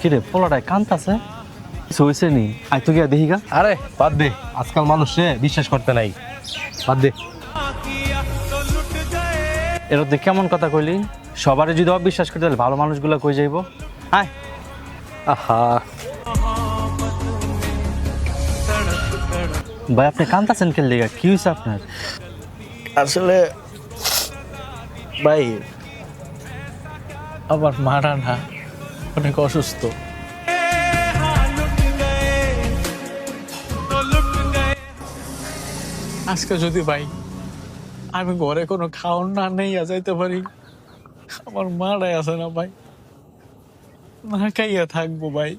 কিরে পোলাটায় কান্তাছে কিছু হয়েছে নি আই তো গিয়া দেখি গা। আরে বাদ দে, আজকাল মানুষ বিশ্বাস করতে নাই, বাদ দে। এর তুই কেমন কথা কইলি? সবারই যদি অবিশ্বাস করতে তাহলে ভালো মানুষগুলো কই যাইব? আয় আহা, ভাই আপনি কান্তাছেন কে লেগা? কি হয়েছে আপনার? আসলে ভাই আমার মারা না অনেক অসুস্থ। আজকে যদি ভাই আমি ঘরে কোনো খাওয়ার না নেই যাইতে পারি, আমার মারাই আছে না ভাই, না খাইয়া থাকবো ভাই।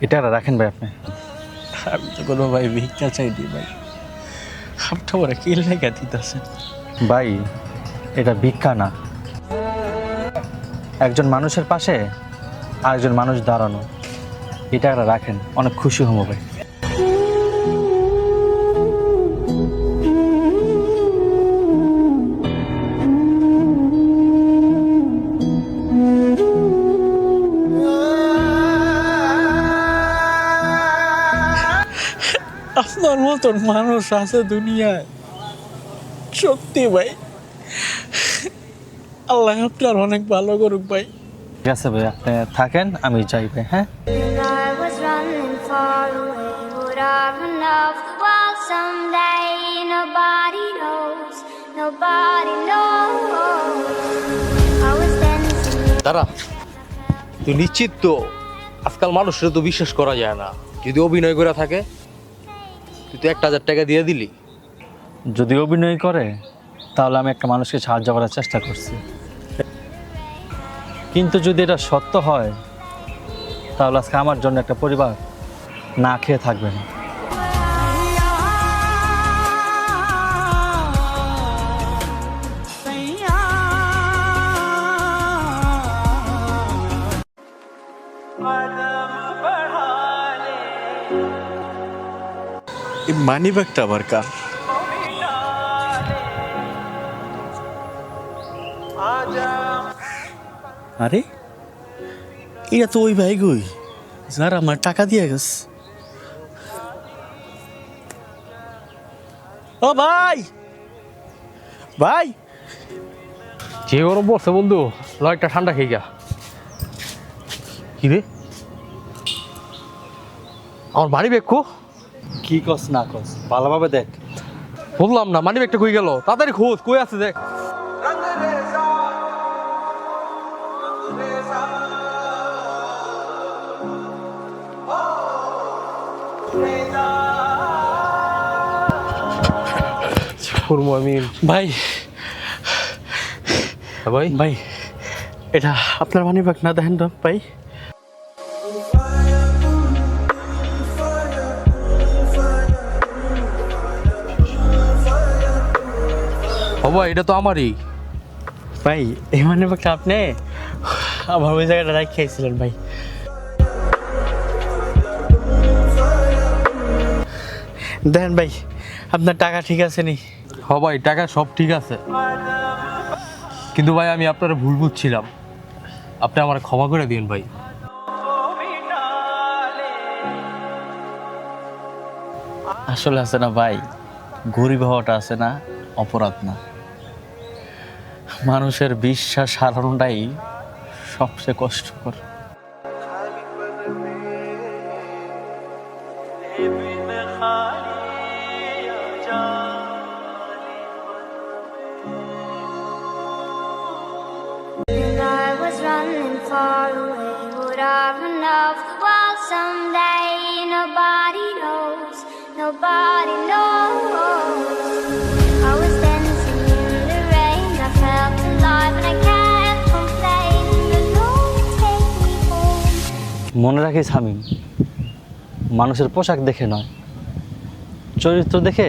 এটা রাখেন ভাই আপনি। আমি তো কোনো ভাই ভিক্ষা চাইনি ভাই, আপনি ওরা কি লেখা দিতেছেন? ভাই এটা ভিক্ষা না, একজন মানুষের পাশে আরেকজন মানুষ দাঁড়ানো। এটা রাখেন, অনেক খুশি হবো ভাই। আপনার মতন মানুষ আছে দুনিয়ায়, সত্যি ভাই আল্লাহ আপনার অনেক ভালো করুক ভাই। ঠিক আছে ভাই, আপনি থাকেন, আমি যাই ভাই। হ্যাঁ I was running far away, would I run off the wall someday? Nobody knows, nobody knows. I was dancing. দাঁড়া, তুই নিশ্চিত তো আজকাল মানুষের তো বিশ্বাস করা যায় না? যদি অভিনয় করে থাকে, তুই তো 1,000 টাকা দিয়ে দিলি। যদি অভিনয় করে তাহলে আমি একটা মানুষকে সাহায্য করার চেষ্টা করছি, কিন্তু যদি এটা সত্য হয় তাহলে আজকে আমার জন্য একটা পরিবার না খেয়ে থাকবে না। এই মানি ব্যাগটা আবার কার? আরে এটা তো ওই ভাই গই যার আমার টাকা দিয়ে গেছে। ও ভাই, ভাই যে গরম পড়ছে বন্ধু, একটা ঠান্ডা খেয়ে গা। কি রে, আমার বাড়ি ব্যাগ কো? কি কস না কস ভালোভাবে দেখ। বললাম না, মানি ব্যাগটা কই গেল? তাড়াতাড়ি খোঁজ, কই আছে দেখ। ভাই ভাই ভাই এটা আপনার মানি ব্যাগ না? দেখেন তো ভাই। বাবা, এটা তো আমারই। ভাই এই মানি ব্যাগটা আপনি আমার ওই জায়গাটা রাখিয়েছিলেন ভাই। দেখেন ভাই আপনার টাকা ঠিক আছে নি? ভাই টাকা সব ঠিক আছে, কিন্তু ভাই আমি আপনার ভুল বুঝছিলাম, আপনি আমার ক্ষমা করে দিন ভাই। আসলে আছে না ভাই, গরিব হওয়াটা আছে না অপরাধ না, মানুষের বিশ্বাস হারানোটাই সবচেয়ে কষ্টকর। I was running far away, would I run off the wall someday? Nobody knows, nobody knows. I was dancing in the rain, I felt alive and I can't complain. The Lord take me home. মনে রাখিস হামিম, মানুষের পোশাক দেখে নয়, চরিত্র দেখে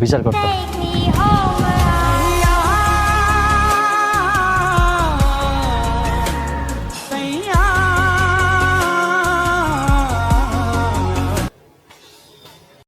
বিচার করতে হয়। Take me home.